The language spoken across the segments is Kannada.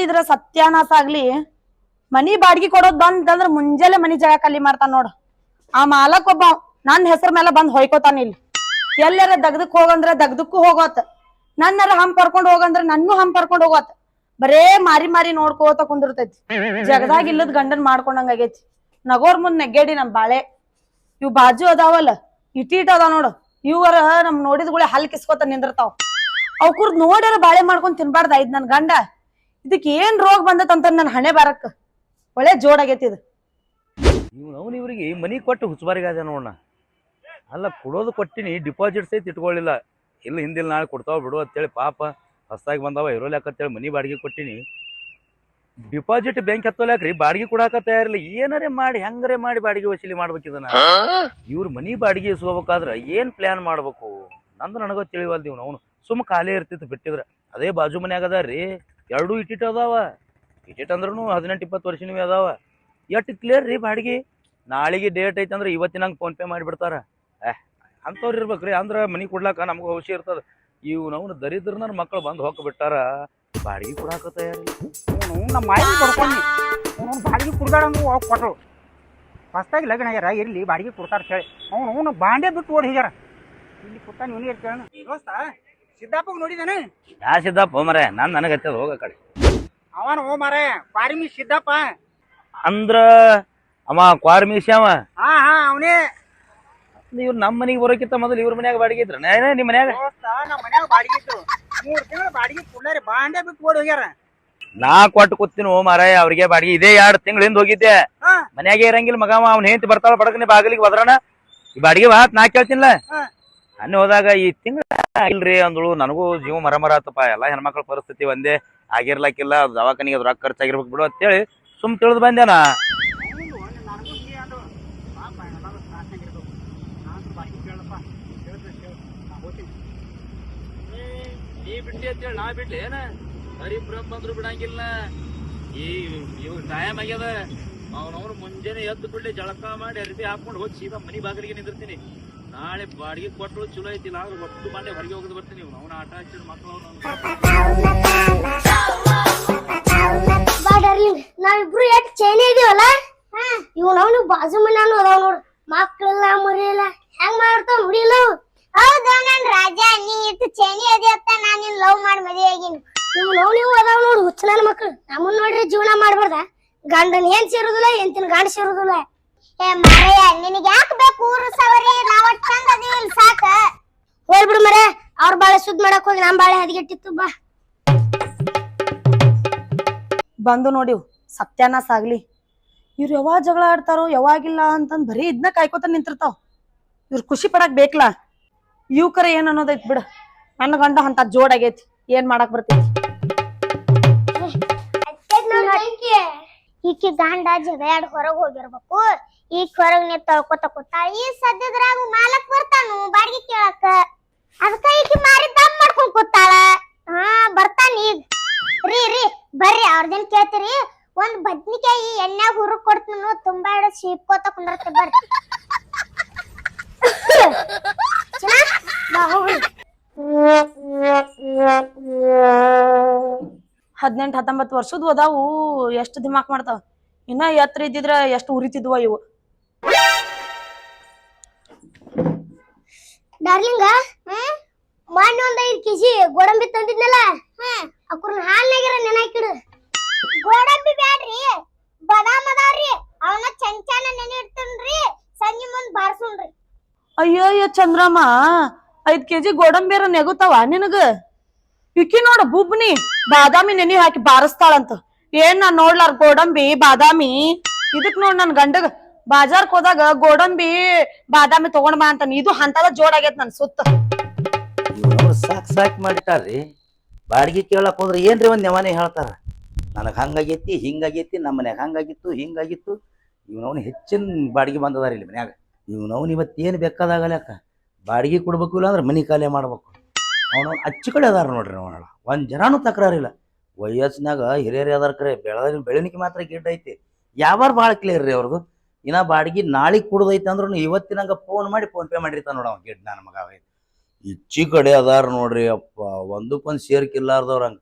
ಇದ್ರ ಸತ್ಯಾನಾಶ ಆಗ್ಲಿ ಮನಿ ಬಾಡ್ಗಿ ಕೊಡೋದ್ ಬಂದಂದ್ರ ಮುಂಜಾನೆ ಮನಿ ಜಾಗ ಖಾಲಿ ಮಾಡ್ತಾನ ನೋಡ್. ಆ ಮಾಲಕ್ ಒಬ್ಬ ನನ್ ಹೆಸರ ಮೇಲೆ ಬಂದ್ ಹೊಯ್ಕೋತಾನ. ಇಲ್ಲಿ ಎಲ್ಲಾರ ದಗ್ದಕ್ ಹೋಗಂದ್ರ ದಗ್ದಕ್ಕೂ ಹೋಗೋತ್, ನನ್ನರ ಹಂಪ್ ಪರ್ಕೊಂಡ್ ಹೋಗಂದ್ರ ನನ್ನೂ ಹಂಪ್ ಪರ್ಕೊಂಡ್ ಹೋಗೋತ್. ಬರೇ ಮಾರಿ ಮಾರಿ ನೋಡ್ಕೋತ ಕುಂದಿರ್ತೈತಿ. ಜಗದಾಗ ಇಲ್ಲದ್ ಗಂಡನ್ ಮಾಡ್ಕೊಂಡಂಗ ಆಗೈತಿ. ನಗೋರ್ ಮುಂದ್ ನೆಗ್ಗೇಡಿ ನಮ್ ಬಾಳೆ. ಇವ್ ಬಾಜು ಅದಾವಲ್ಲ ಇಟ್ಟಿಟ್ ಅದಾವ ನೋಡು, ಇವರ ನಮ್ ನೋಡಿದ್ ಗುಳೆ ಹಲ್ ಕಿಸ್ಕೋತ ನಿಂದಿರ್ತಾವ. ಅವ್ಕುರ್ದ್ ನೋಡ್ಯಾರ ಬಾಳೆ ಮಾಡ್ಕೊಂಡ್ ತಿನ್ಬಾರ್ದ ಇದ್ ನನ್ ಗಂಡ. ಇದಕ್ ಏನ್ ರೋಗ ಬಂದತ್ ನನ್ ಹಣೆ ಬಾರಕ್ ಒಳ್ಳೆ ಜೋಡಾಗೈತಿ ಇದು. ಅವ್ನು ಇವ್ರಿಗೆ ಮನಿ ಕೊಟ್ಟು ಹುಚ್ಚಬಾರಿಗಾದ ನೋಡಣ. ಅಲ್ಲ ಕೊಡೋದು ಕೊಟ್ಟಿನಿ, ಡಿಪಾಸಿಟ್ ಸಹಿತ ಇಟ್ಕೊಳ್ಳಿಲ್ಲ. ಇಲ್ಲ ಹಿಂದಿಲ್ ನಾಳೆ ಕೊಡ್ತಾವ ಬಿಡು ಅಂತೇಳಿ ಪಾಪ ಹೊಸ್ದಾಗಿ ಬಂದಾವ ಇರೋಲ್ಯಾಕಂತೇಳಿ ಮನಿ ಬಾಡಿಗೆ ಕೊಟ್ಟಿನಿ. ಡಿಪಾಸಿಟ್ ಬ್ಯಾಂಕ್ ಹತ್ತೋಲ್ಯಾಕ್ರಿ ಬಾಡಿಗೆ ಕೊಡಾಕ ತಯಾರಿಲ್ಲ. ಏನಾರೇ ಮಾಡಿ ಹೆಂಗರೇ ಮಾಡಿ ಬಾಡಿಗೆ ವಸೂಲಿ ಮಾಡ್ಬೇಕಿದನ. ಇವ್ರ ಮನಿ ಬಾಡಿಗೆ ಇಸ್ಕೋಬೇಕಾದ್ರ ಏನ್ ಪ್ಲಾನ್ ಮಾಡ್ಬೇಕು ನಂದು ನನಗೋ ತಿಳಿವಲ್ದಿ. ಅವನು ಸುಮ್ಮ ಖಾಲಿ ಇರ್ತಿತ್ತು ಬಿಟ್ಟಿದ್ರ. ಅದೇ ಬಾಜು ಮನ್ಯಾಗ ಅದಾರ್ರಿ, ಎರಡೂ ಇಟ್ಟಿಟ್ ಅದಾವ. ಇಟ್ಟಿಟ್ ಅಂದ್ರೂ 18-20 ವರ್ಷನೂ ಅದಾವ. ಎಷ್ಟು ಕ್ಲಿಯರ್ ರೀ ಬಾಡಿಗೆ. ನಾಳೆಗೆ ಡೇಟ್ ಐತೆ ಅಂದ್ರೆ ಇವತ್ತಿನಂಗೆ ಫೋನ್ ಪೇ ಮಾಡಿಬಿಡ್ತಾರ. ಅಂಥವ್ರು ಇರ್ಬೇಕ್ರಿ, ಅಂದ್ರೆ ಮನಿ ಕೊಡ್ಲಾಕ ನಮಗೂ ಔಷಧಿ ಇರ್ತದ. ಅವ್ನು ದರಿದ್ರನ ಮಕ್ಕಳು ಬಂದು ಹೋಗಿ ಬಿಟ್ಟಾರ, ಬಾಡಿಗೆ ಕೊಡಾಕ ತಯಾರಿಲ್ಲ. ನಮ್ಮ ಮಾಯಿ ಕೊಡ್ಕೊಂಡು ಬಾಡಿಗೆ ಕುಡ್ದಾಡಂದ್ರು ಹೋಗಿ ಕೊಟ್ಟರು. ಹೊಸ್ದಾಗಿ ಲಗ್ನ ಆಗ್ಯಾರ, ಇರ್ಲಿ ಬಾಡಿಗೆ ಕೊಡ್ತಾರ ಹೇಳಿ ಅವನು ಬಾಂಡೆ ಬಿಟ್ಟು ಓಡಿ ಹೋಗ್ಯಾರ. ಇಲ್ಲಿ ಕೊಟ್ಟ ನೀನು ಇರ್ತೇಳ ದೋಸ್ತ ಸಿದ್ದಪ್ಪಗೆ ನೋಡಿದಾನೆ. ಯಾ ಸಿದ್ದಪ್ಪ ಮರೆ ನನಗತ್ತದ ಹೋಗ ಕಡೆ. ಅವನು ಓ ಮಾರೇ ಪಾರಿಮಿ ಸಿದ್ದಪ್ಪ ಅಂದ್ರ ಅವ ಕ್ವಾರ್ಮೀಸಿ ಅವ. ಹಾ ಅವನೇ. ಇವ್ರು ನಮ್ಮ ಮನೆಗೆ ಬರೋಕ್ಕಿಂತ ಮೊದಲು ಇವ್ರ ಮನ್ಯಾಗ ಬಾಡಿಗೆ ಇದ್ರ ನಿಮ್ಮ ಮನ್ಯಾಗ. ನಮ್ಮ ಮನ್ಯಾಗ ಬಾಡಿಗೆ ಇತ್ತು 3 ತಿಂಗಳು ಬಾಡಿಗೆ ಕೊಡ್ಲಾರಿ ಬಾಂಡೆ ಬಿಟ್ಟು ಓಡಿ ಹೋಗ್ಯಾರ. ನಾ ಕೊಟ್ಟು ಕೂತೀನಿ ಓ ಮಾರಾಯ ಅವ್ರಿಗೆ ಬಾಡಿಗೆ. ಇದೇ 2 ತಿಂಗಳಿಂದ ಹೋಗಿದ್ದೆ. ಮನ್ಯಾಗೆ ಇರಂಗಿಲ್ಲ ಮಗ. ಅವ್ನ ಹೆಂಡತಿ ಬರ್ತಾಳ ಬಡಕನೆ ಬಾಗಿಲಿಗೆ ಬದ್ರಣ ಈ ಬಾಡಿಗೆ ಬಾತ್ ನಾ ಕೇಳ್ತಿನ್ಲ. ಅನ್ನ ಹೋದಾಗ ಈ ತಿಂಗಳ ಇಲ್ರಿ ಅಂದಳು. ನನಗೂ ಜೀವ ಮರ ಆತಪ್ಪ. ಎಲ್ಲಾ ಹೆಣ್ಮಕ್ಳ ಪರಿಸ್ಥಿತಿ ಒಂದೇ ಆಗಿರ್ಲಾಕಿಲ್ಲ. ಅದು ದವಾಖಾನಿಗೆ ಅದು ರೊಕ್ಕ ಖರ್ಚಾಗಿರ್ಬೇಕು ಬಿಡು ಅಂತೇಳಿ ಸುಮ್ ತಿಳಿದು ಬಂದೇನಾ. ನೀ ಬಿಡ್ಲಿ ಅಂತೇಳಿ ನಾ ಬಿಡ್ಲಿ ಏನ ಹರಿಬ್ರಹ್ಮ ಬಂದ್ರು ಬಿಡಂಗಿಲ್ಲ. ಇವಾಗ ಟೈಮ್ ಆಗ್ಯದ. ಅವನವ್ನು ಮುಂಜಾನೆ ಎದ್ದು ಬಿಡ್ಲಿ ಜಳಕ ಮಾಡಿ ಅರ್ಬಿ ಹಾಕೊಂಡು ಹೋಗಿ ಸೀದಾ ಮನಿ ಬಾಗಿಲಿಗೆ ನಿಂದಿರ್ತೀನಿ. ನಾಳೆ ಬಾಡಿಗೆ ಕೊಟ್ಟರು ಚಲೋ ಐತಿಲ್ಲ ಆದ್ರೆ ಒಟ್ಟು ಮಂಡೆ ಹೊರಗೆ ಹೋಗೋದು ಬರ್ತೀನಿ. ಅವನ ಆಟ ಹಚ್ಚಿದ ಮಕ್ಕಳು ನಾವಿಬ್ರು ಎಷ್ಟು ಚೈನಿ ಇದೀವಲ್ಲ. ಇವನವನು ಬಾಜು ಮನ್ಯಾನು ಅದಾವ ನೋಡ್ರಿ. ಮಕ್ಳೆಲ್ಲ ಮರಿಯಲ್ಲ ಹೆಂಗ್ ಮಾಡ್ತಾವ ನೋಡಿಲ್ಲ. ಹೌದಾ ನನ್ ರಾಜ, ನೀ ಇಟ್ಟು ಚೈನಿ ಅದಿ ಅಂತ ನಾನ್ ನಿನ್ ಲವ್ ಮಾಡಿ ಮದುವೆ ಆಗಿನಿ. ನೀವು ಅದಾವ ನೋಡು ಹುಚ್ಚ ನನ್ನ ಮಕ್ಳು. ನಮ್ಮನ್ ನೋಡ್ರಿ ಜೀವನ ಮಾಡ್ಬಾರ್ದ. ಗಂಡನ್ ಏನ್ ಸೇರುದಿಲ್ಲ, ಎಂತಿನ ಗಂಡ ಸೇರುದಿಲ್ಲ. ಏ ಮಾರಯ್ಯ ನಿನಗೆ ಯಾಕೆ ಬೇಕು ಊರು ಸವರಿ? ನಾವ್ ಚಂದ ಅದೀವಿ ಇಲ್ಲಿ ಸಾಕ. ಹೋಗ್ಬಿಡು ಮರೆ, ಅವ್ರ ಬಾಳೆ ಸುದ್ದ ಮಾಡಕ್ ಹೋಗಿ ನಮ್ ಬಾಳೆ ಹದಗೆಟ್ಟಿತ್ತು. ಬಾ ಬಂದು ನೋಡಿ ಸತ್ಯಾನಾಶ ಆಗ್ಲಿ. ಇವ್ರು ಯಾವಾಗ ಜಗಳ ಆಡ್ತಾರೋ ಯಾವಾಗಿಲ್ಲ ಅಂತಂದ್ ಬರೀ ಇದನ್ನ ಕಾಯ್ಕೋತ ನಿಂತಿರ್ತಾವ. ಇವ್ರು ಖುಷಿ ಪಡಕ್ ಬೇಕಲ್ಲ. ಇವ್ಕರ ಏನ್ ಅನ್ನೋದೈತ್ ಬಿಡ. ನನ್ನ ಗಂಡ ಅಂತ ಜೋಡಾಗೈತಿ, ಏನ್ ಮಾಡಕ್ ಬರ್ತೈತಿ. ಈಕಿ ಗಂಡ ಜಗಳ ಹೊರಗ್ ಹೋಗಿರ್ಬೇಕು. ಈಗ ಹೊರಗ್ ನೀ ತಳ್ಕೊತ ಕೂತಾಳ. ಈ ಸದ್ಯದ್ರಾಗ ಮಾಲಕ್ ಬರ್ತಾನು ಬಾಡಿಗೆ ಕೇಳಕ. ಅದಕ್ಕ ಈಕಿ ಮಾರಿ ದಮ್ ಮಾಡ್ಕೊಂಡ್ ಕೂತಾಳ. ಬರ್ತಾನ ಈಗ. ರೀ ಬರ್ರಿ ಅವ್ರದೇನ್ ಕೇಳ್ತೀರಿ. ಒಂದ್ ಬದ್ನಿಕಾಯಿ ಎಣ್ಣೆಗ್ ಹುರುಕ್ ಕೊಡ್ತೀನಿ, ತುಂಬಾ ಹಿಡಿದು ಸೀಪ್ಕೋತ ಕುಂದರ್ತೆ. ಬರ್ರಿ 18-19 ವರ್ಷದ ಅದಾವು. ಎಷ್ಟು ದಿಮಾಕ್ ಮಾಡ್ತಾವ. ಇನ್ನ ಎತ್ತರ ಇದ್ದಿದ್ರ ಎಷ್ಟು ಉರಿತಿದ್ವ ಇವು. ಡಾರ್ಲಿಂಗ, ಮೊನ್ನೆ ಒಂದ್ 5 kg ಗೋಡಂಬಿ ತಂದಿದ್ನಲ್ಲ, ಅಕ್ರನ ಹಾಲ್ನಾಗಿರ ನೆನಾಕಿಡು. ಗೋಡಂಬಿ ಬ್ಯಾಡ್ರಿ, ಬಾದಾಮ್ ಅದಾವ್ರಿ. ಅವನ್ನ ಚಂಚಾನ ನೆನೆ ಇಡ್ತನ್ರಿ, ಸಂಜೆ ಮುಂದ್ ಬಾರ್ಸುನ್ರಿ. ಅಯ್ಯಯ್ಯ ಚಂದ್ರಮ್ಮ, 5 kg ಗೋಡಂಬಿಯರ ನೆಗುತ್ತಾವ ನಿನಗ? ಇಕ್ಕಿ ನೋಡ ಬುಬ್ನಿ ಬಾದಾಮಿ ನೆನಿ ಹಾಕಿ ಬಾರಿಸ್ತಾಳಂತ. ಏನ್ ನಾನ್ ನೋಡ್ಲಾರ ಗೋಡಂಬಿ ಬಾದಾಮಿ. ಇದಕ್ ನೋಡ್ ನನ್ ಗಂಡಗ ಬಾಜಾರ್ಕ್ ಹೋದಾಗ ಗೋಡಂಬಿ ಬಾದಾಮಿ ತಗೊಂಡ್ ಬಾ ಅಂತ. ಇದು ಅಂತದ ಜೋಡಾಗೈತ್ ನನ್ ಸುತ್ತ. ಸಾಕ್ ಮಾಡಿಟ್ಟಾರ್ರಿ. ಬಾಡಿಗೆ ಕೇಳಕ್ ಹೋದ್ರೆ ಏನ್ರಿ ಒಂದ್ ನೆವಾನೆ ಹೇಳ್ತಾರ. ನನಗ್ ಹಂಗಾಗೈತಿ ಹಿಂಗಾಗೈತಿ, ನಮ್ಮ ಮನ್ಯಾಗ ಹಂಗಾಗಿತ್ತು ಹಿಂಗಾಗಿತ್ತು. ಇವನವ್ನು ಹೆಚ್ಚಿನ ಬಾಡಿಗೆ ಬಂದದಾರ ಇಲ್ಲಿ ಮನ್ಯಾಗ. ಇವನವ್ನು ಇವತ್ತೇನು ಬೇಕಾದಾಗಲ್ಯಾಕ ಬಾಡಿಗೆ ಕೊಡ್ಬೇಕು, ಇಲ್ಲ ಅಂದ್ರೆ ಮನಿ ಖಾಲಿ ಮಾಡ್ಬೇಕು. ಅವನವ್ನು ಅಚ್ಚು ಕಡೆ ಅದಾರ ನೋಡ್ರಿ. ಅವನಲ್ಲ ಒಂದ್ ಜನಾನು ತಕರಾರಿಲ್ಲ. ವಯಸ್ಸಿನಾಗ ಹಿರಿಯರೇ ಅದಾರ ಕರೆ. ಬೆಳವಣಿಗೆ ಮಾತ್ರ ಗಿಡ್ಡ ಐತಿ. ಯಾವಾರ ಭಾಳ ಕ್ಲಿಯರ್ ರೀ ಅವ್ರದ್ದು. ಇನ್ನ ಬಾಡಿಗೆ ನಾಳೆಗೆ ಕುಡ್ದೈತೆ ಅಂದ್ರೂ ಇವತ್ತಿನಂಗ ಫೋನ್ ಮಾಡಿ ಫೋನ್ ಪೇ ಮಾಡಿರ್ತಾನ ನೋಡ ಅವ ಗಿಡ್ ನನ್ನ ಮಗ ಅವ ಇಚ್ಚಿ ಕಡೆ ಅದಾರ ನೋಡ್ರಿ ಅಪ್ಪ ಒಂದಕ್ಕೊಂದು ಸೇರ್ಕಿಲ್ಲಾರ್ದವ್ರಂಗ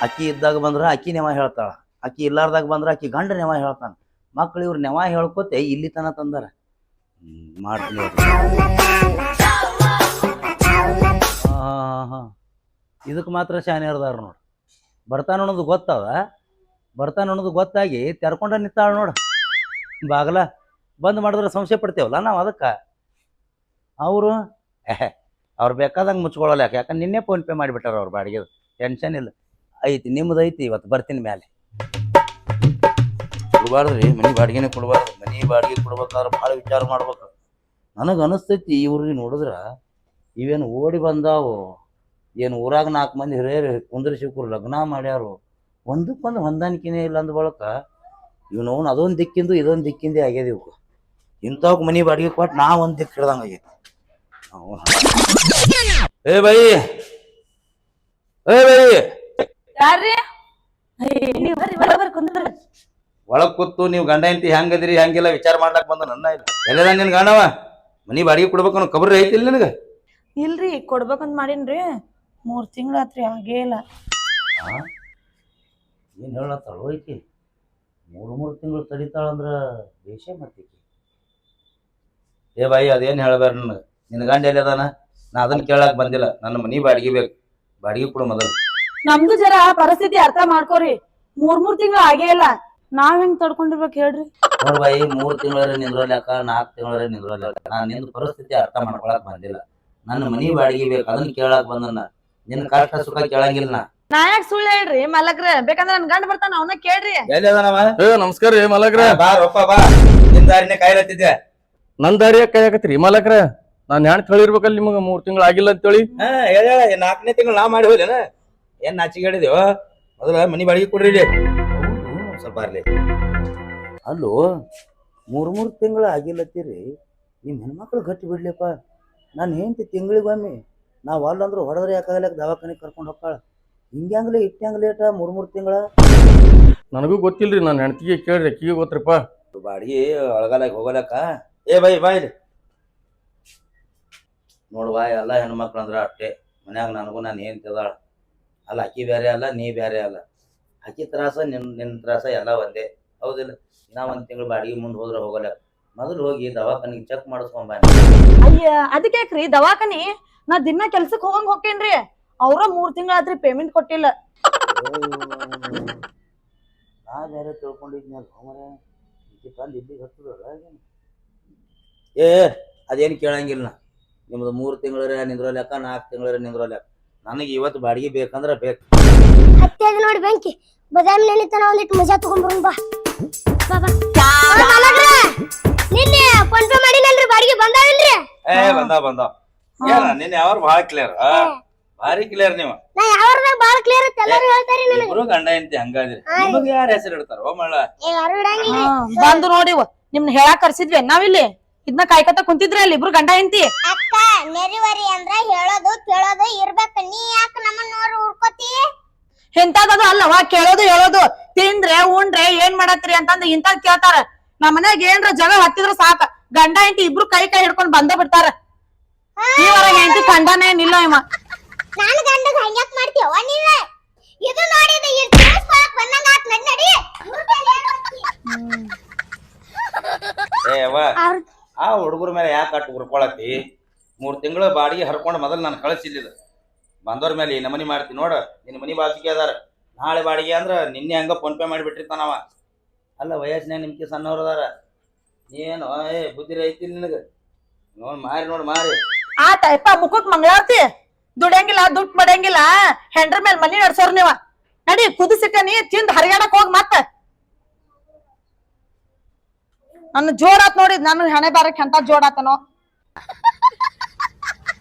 ಅಕ್ಕಿ ಇದ್ದಾಗ ಬಂದ್ರ ಅಕ್ಕಿ ನೆವ ಹೇಳ್ತಾಳ ಅಕ್ಕಿ ಇಲ್ಲಾರ್ದಾಗ ಬಂದ್ರ ಅಕ್ಕಿ ಗಂಡ ನೆವ ಹೇಳ್ತಾನ ಮಕ್ಳು ಇವ್ರು ನೆವ ಹೇಳ್ಕೊತೆ ಇಲ್ಲಿ ತನ ತಂದಾರ ಮಾಡ್ತೀನಿ ಹಾ ಇದಕ್ಕೆ ಮಾತ್ರ ಶಾನೆ ಇರ್ದಾರ ನೋಡು ಬರ್ತಾನ ಅನ್ನೋದು ಗೊತ್ತದ ಬರ್ತಾನ ಅನ್ನೋದು ಗೊತ್ತಾಗಿ ತೆರ್ಕೊಂಡ ನಿಂತಾಳ ನೋಡು ಬಾಗಲ ಬಂದ್ ಮಾಡಿದ್ರೆ ಸಂಶಯ ಪಡ್ತೇವಲ್ಲ ನಾವು ಅದಕ್ಕೆ ಅವರು ಅವ್ರು ಬೇಕಾದಂಗೆ ಮುಚ್ಕೊಳ್ಳಲ್ಲ ಯಾಕಂದ್ರೆ ನಿನ್ನೆ ಫೋನ್ ಪೇ ಮಾಡಿಬಿಟ್ಟಾರ ಅವ್ರು ಬಾಡಿಗೆ ಟೆನ್ಷನ್ ಇಲ್ಲ ಐತಿ ನಿಮ್ದು ಐತಿ ಇವತ್ತು ಬರ್ತೀನಿ ಮೇಲೆ ಕೊಡ್ಬಾರ್ದ್ರಿ ಮನೆ ಬಾಡಿಗೆನೇ ಕೊಡ್ಬಾರ್ದು ಮನೆ ಬಾಡಿಗೆ ಕೊಡ್ಬೇಕಾದ್ರೆ ಭಾಳ ವಿಚಾರ ಮಾಡ್ಬೇಕು ನನಗೆ ಅನಿಸ್ತೈತಿ ಇವ್ರಿಗೆ ನೋಡಿದ್ರ ಇವೇನು ಓಡಿ ಬಂದಾವು ಏನು ಊರಾಗ 4 ಮಂದಿ ಹಿರಿಯರು ಕುಂದ್ರಿಸಿಕ್ರು ಲಗ್ನ ಮಾಡ್ಯಾರು ಒಂದಕ್ಕೊಂದು ಹೊಂದಾಣಿಕೆನೇ ಇಲ್ಲ ಅಂದ ಬಳಕ ಇವನವನು ಅದೊಂದು ದಿಕ್ಕಿಂದು ಇದೊಂದು ದಿಕ್ಕಿಂದೇ ಆಗ್ಯದ ಇವು ಇಂಥವಕ್ಕೆ ಮನೆ ಬಾಡಿಗೆ ಕೊಟ್ಟು ನಾ ಒಂದು ದಿಕ್ಕು ಹಿಡ್ದಂಗೆ ಆಗೈತಿ ಏ ಬೈ ಯಾರ್ರಿ ನೀವ್ ಬರ್ರಿ ಬರ್ರಿ ಕುಂದ್ರಿ ಒಳಗ್ ಕೂತು ನೀವು ಗಂಡ ಹೆಂಡತಿ ಹೆಂಗದಿರಿ ಹೆಂಗಿಲ್ಲ ವಿಚಾರ ಮಾಡ್ಲಾಕ್ ಬಂದ ನನ್ನ ಇಲ್ಲ ಎಲ್ಲದ ನಿನ್ ಗಂಡವ ಮನಿ ಬಾಡಿಗೆ ಕೊಡ್ಬೇಕು ಅನ್ನೋ ಖಬರ್ ಐತಿಲ್ಲ ನಿನಗ ಇಲ್ರಿ ಕೊಡ್ಬೇಕಂತ ಮಾಡೀನ್ರಿ 3 ತಿಂಗಳಾತ್ರಿ ಆಗೇ ಇಲ್ಲ ಏನ್ ಹೇಳತ್ತಾಳ ಐತಿ 3 ತಿಂಗಳು ತಡಿತಾಳಂದ್ರ ದೇಶ ಮತ್ತಿ ಏ ಬಾಯಿ ಅದೇನ್ ಹೇಳ್ಬೇಡ ನನಗ ನಿನ್ ಗಂಡ ಎಲ್ಲಿ ಅದಾನ ನಾ ಅದನ್ನ ಕೇಳಾಕ್ ಬಂದಿಲ್ಲ ನನ್ನ ಮನಿ ಬಾಡಿಗೆ ಬೇಕು ಬಾಡಿಗೆ ಕೊಡು ಮೊದಲು ನಮ್ದು ಜರ ಪರಿಸ್ಥಿತಿ ಅರ್ಥ ಮಾಡ್ಕೋರಿ 3 ತಿಂಗಳು ಆಗೇ ಇಲ್ಲ ನಾವ್ ಹೆಂಗ್ ತಡ್ಕೊಂಡಿರ್ಬೇಕು ಹೇಳ್ರಿ ನೋಡ್ ಬಾಯಿ 3 ತಿಂಗಳರೆ ನಿಂದ್ರಲ್ಯಾಕ 4 ತಿಂಗಳರೆ ನಿಂದ್ರಲ್ಯಾಕ ನಾನ್ ನಿಂದ ಪರಿಸ್ಥಿತಿ ಅರ್ಥ ಮಾಡ್ಕೊಳಕ್ ಬಂದಿಲ್ಲ ನನ್ನ ಮನಿ ಬಾಡಿಗೆ ಬೇಕು ಅದನ್ನ ಕೇಳಾಕ್ ಬಂದನ್ನ ನಿನ್ನ ಕಷ್ಟ ಸುಖ ಕೇಳಂಗಿಲ್ಲ ನಾ ಯಾಕೆ ಸುಳ್ಳು ಹೇಳ್ರಿ ಮಲಕ್ರ ಬೇಕಂದ್ರ ನನ್ ಗಂಡ ಬರ್ತಾನ ಅವನ ಕೇಳ್ರಿ ಎಲ್ಲಿ ಅದಾನವ ನಮಸ್ಕಾರ ರೀ ಮಲಕ್ರ ಬಾ ರೊಪ್ಪ ಬಾ ನಿನ್ ದಾರಿನೇ ಕಾಯ್ಲತ್ತಿದ್ದೆ ನನ್ ದಾರಿಯ ಕಾಯಕತ್ರಿ ಮಲಕ್ರ ನಾನ್ ಹೆಣ್ ತಿಳಿರ್ಬೇಕಲ್ಲ ನಿಮಗ 3 ತಿಂಗಳು ಆಗಿಲ್ಲ ಅಂತೇಳಿ ಹೇಳ 4ನೇ ತಿಂಗಳು ನಾ ಮಾಡಿ ಹೋಗ್ಲೇನ ಏನ್ ನಾಚಿಗೆ ಹೇಳಿದೇವ ಮೊದಲ ಮನಿ ಬಾಡಿಗೆ ಕೊಡ್ರಿ ಸ್ವಲ್ಪ ಅರ್ಲಿ ಅಲ್ಲೋ 3 ತಿಂಗಳು ಆಗಿಲ್ಲತ್ತೀರಿ ನಿಮ್ ಹೆಣ್ಮಕ್ಳು ಗಟ್ಟಿ ಬಿಡ್ಲಿಪ್ಪ ನಾನು ಹೆಂಡತಿ ತಿಂಗಳಿಗೊಮ್ಮೆ ನಾವ್ ಅಲ್ಲಂದ್ರು ಹೊಡೆದ್ರೆ ಯಾಕಾಗಲ್ಲ ದವಾಖಾನಿಗೆ ಕರ್ಕೊಂಡು ಹೋಗ್ತಾಳ ಹಿಂಗ್ಯಾಂಗ್ಲೇ ಇಟ್ಟಂಗ್ ಲೇಟ 3 ತಿಂಗಳ ನನಗೂ ಗೊತ್ತಿಲ್ರಿ ನಾನು ಹೆಣ್ತಿಗೆ ಕೇಳ್ರಿ ಅಕ್ಕಿಗೆ ಗೊತ್ತರಿಪ್ಪ ಬಾಡಿಗೆ ಒಳಗಾಲಕ್ಕೆ ಹೋಗಲಕ್ಕ ಏ ಬೈ ಬಾಯ್ ನೋಡುವ ಎಲ್ಲ ಹೆಣ್ಮಕ್ಳು ಅಂದ್ರೆ ಅಷ್ಟೇ ಮನ್ಯಾಗ ನನಗೂ ನಾನು ಏನ್ ತಿದಾಳ ಅಲ್ಲ ಅಕ್ಕಿ ಬೇರೆ ಅಲ್ಲ ನೀ ಬೇರೆ ಅಲ್ಲ ಅಕ್ಕಿ ತ್ರಾಸ ನಿನ್ನ ತ್ರಾಸ ಎಲ್ಲ ಒಂದೇ ಹೌದಿಲ್ಲ ನಾ 1 ತಿಂಗಳು ಬಾಡಿಗೆ ಮುಂದೆ ಹೋದ್ರೆ ಹೋಗಲ್ಲ ಮೊದಲು ಹೋಗಿ ದವಾಖಾನಿಗೆ ಚೆಕ್ ಮಾಡಿಸ್ಕೊಂಬ ಅಯ್ಯ ಅದಕ್ಕೆ ಯಾಕ್ರಿ ದವಾಖಾನಿ ನಾ ದಿನ ಕೆಲ್ಸಕ್ ಹೋಗಂಗ್ ಹೋಗ್ತೇನ್ರಿ ಅವ್ರ 3 ತಿಂಗಳಾದ್ರಿ ಪೇಮೆಂಟ್ ಕೊಟ್ಟಿಲ್ಲ ನಾ ಬೇರೆ ತಿಳ್ಕೊಂಡಿದ್ನಲ್ಲ ಹೋಮರೆ ತಂದು ಇಲ್ಲಿಗೆ ಹತ್ತದಲ್ಲ ಏ ಅದೇನು ಕೇಳಂಗಿಲ್ಲ ನಿಮ್ದು 3 ತಿಂಗಳರೆ ನಿಂದ್ರೋ ಲೆಕ್ಕ 4 ತಿಂಗಳರೆ ನಿಂದ್ರೋ ಲೆಕ್ಕ ನನಗೆ ಇವತ್ತು ಬಾಡಿಗೆ ಬೇಕಂದ್ರೆ ಬೇಕು ಹತ್ತಿ ಅದ ನೋಡಿ ಬೆಂಕಿ ಬದಾಮಿ ನೆನಿತನ ಒಂದಿಟ್ಟು ಮಜಾ ತಗೊಂಡ್ಬರೋಣ ಬಾ ನಿನ್ನೆ ಫೋನ್ ಪೇ ಮಾಡಿನಲ್ರಿ ಬಾಡಿಗೆ ಬಂದಾವಿಲ್ರಿ ಏ ಬಂದ ಏನ ನಿನ್ನೆ ಅವ್ರು ಭಾಳ ಕ್ಲಿಯರ್ ಭಾರಿ ಕ್ಲಿಯರ್ ನೀವು ನಾ ಯಾವ್ರದಾಗ ಬಾಳ ಕ್ಲಿಯರ್ ಐತೆ ಎಲ್ಲರೂ ಹೇಳ್ತಾರಿ ನನಗೆ ಇಬ್ರು ಗಂಡ ಹೆಂಡತಿ ಹಂಗಾದ್ರಿ ನಿಮಗೆ ಯಾರ ಹೆಸರು ಇಡ್ತಾರ ಓ ಮಳ್ಳ ಯಾರು ಇಡಂಗಿಲ್ಲ ಬಂದು ನೋಡಿ ನಿಮ್ನ ಹೇಳಾಕ್ ಕರ್ಸಿದ್ವಿ ನಾವಿಲ್ಲಿ ಇದನ್ನ ಕಾಯ್ಕತ್ತ ಕುಂತಿದ್ರಿ ಅಲ್ಲಿ ಇಬ್ರು ಗಂಡ ಹೆಂಡತಿ ಅಕ್ಕ ನೆರಿವರಿ ಅಂದ್ರ ಹೇಳೋದು ಕೇಳೋದು ಇರ್ಬೇಕ ನೀ ಯಾಕ ನಮ್ಮನ್ನ ನೋಡಿ ಉರ್ಕೋತಿ ಇಂತದದು ಅಲ್ಲವಾ ಕೇಳೋದು ಹೇಳೋದು ತಿಂದ್ರೆ ಉಂಡ್ರೆ ಏನ್ ಮಾಡತ್ರಿ ಅಂತಂದ್ ಇಂತದ್ ಕೇಳ್ತಾರ ನಮ್ಮ ಮನ್ಯಾಗ ಏನ್ರ ಜಗ ಹತ್ತಿದ್ರ ಸಾಕ ಗಂಡ ಹೆಂಡತಿ ಇಬ್ರು ಕೈ ಹಿಡ್ಕೊಂಡ್ ಬಂದ ಬಿಡ್ತಾರ ಇವರ ಹೆಂಡತಿ ಕಂಡನೇ ನಿಲ್ಲ ಇವ ನಾನು ಗಂಡಗ ಹಂಗ್ಯಾಕ್ ಮಾಡ್ತೀವ ನೀವ ಇದು ನೋಡಿದ ಇಷ್ಟು ತಿಳ್ಸ್ಕೊಳಕ್ ಬಂದಂಗ ಆತ್ ನಡಿ ಏ ಅವ್ವ ಆ ಹುಡುಗರ ಮೇಲೆ ಯಾಕೆ ಅಟ್ಟು ಉರ್ಕೊಳತಿ 3 ತಿಂಗಳು ಬಾಡಿಗೆ ಹರ್ಕೊಂಡು ಮೊದಲು ನಾನು ಕಳಿಸಿಲ್ಲ ಬಂದವ್ರ ಮೇಲೆ ಈ ನಮನಿ ಮಾಡ್ತೀನಿ ನೋಡ ನಿನ್ನ ಮನಿ ಬಾಜಿಗೆ ಅದಾರ ನಾಳೆ ಬಾಡಿಗೆ ಅಂದ್ರ ನಿನ್ನೆ ಹಂಗ ಫೋನ್ ಪೇ ಮಾಡಿಬಿಟ್ಟಿರ್ತಾನವ ಅಲ್ಲ ವಯಸ್ಸಿನಾಗ ನಿಮ್ಗೆ ಸಣ್ಣವ್ರು ಅದಾರ ನೀನು ಏ ಬುದ್ಧಿ ಐತಿ ನಿನಗೆ ನೋಡ್ ಮಾರಿ ಆತಪ್ಪ ಮುಖಕ್ ಮಂಗಳಾರತಿ ದುಡಿಯಂಗಿಲ್ಲ ದುಡ್ಡು ಮಾಡಂಗಿಲ್ಲ ಹೆಂಡ್ರ ಮೇಲೆ ಮನಿ ನಡ್ಸೋರ್ ನೀವ ನಡಿ ಕುದಿಸಿಟ್ಟನಿ ತಿಂದ್ ಹರಿಯಾಡಕ್ ಹೋಗ್ ಮತ್ತ ನನ್ನ ಜೋಡಾತ್ ನೋಡಿ ನನ್ನ ಹಣೆ ಬಾರಕ್ ಎಂತ ಜೋಡಾತನೋ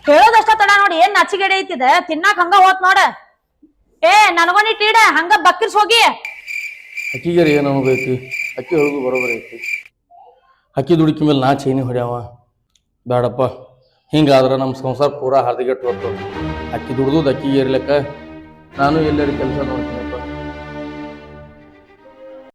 ಹೇಳೋದಷ್ಟ ತಡ ನೋಡಿ ಏನ್ ನಚಿಗೆಡೆ ಐತಿದೆ ತಿನ್ನಾಕ್ ಹಂಗ ಹೋತ್ ನೋಡ ಏ ನನಗೊಂದಿಟ್ ಇಡ ಹಂಗ ಬಕ್ಕಿರ್ಸ್ ಹೋಗಿ ಅಕ್ಕಿಗೆ ಏನು ಅನ್ಬೇಕು ಅಕ್ಕಿ ಹೇಳೋದು ಬರೋಬರ ಐತಿ ಅಕ್ಕಿ ದುಡುಕಿ ಮೇಲೆ ನಾ ಚೈನಿ ಹೊಡ್ಯಾವ ಬೇಡಪ್ಪ ಹಿಂಗಾದ್ರೆ ನಮ್ಮ ಸಂಸಾರ ಪೂರಾ ಹರಿಗೆಟ್ಟು ಹೋಗ್ತದೆ ಅಕ್ಕಿ ದುಡ್ದು ಅಕ್ಕಿಗೆ ಇರ್ಲಿಕ್ಕ ನಾನು ಎಲ್ಲರೂ ಕೆಲಸ ನೋಡ್ತೀನಿ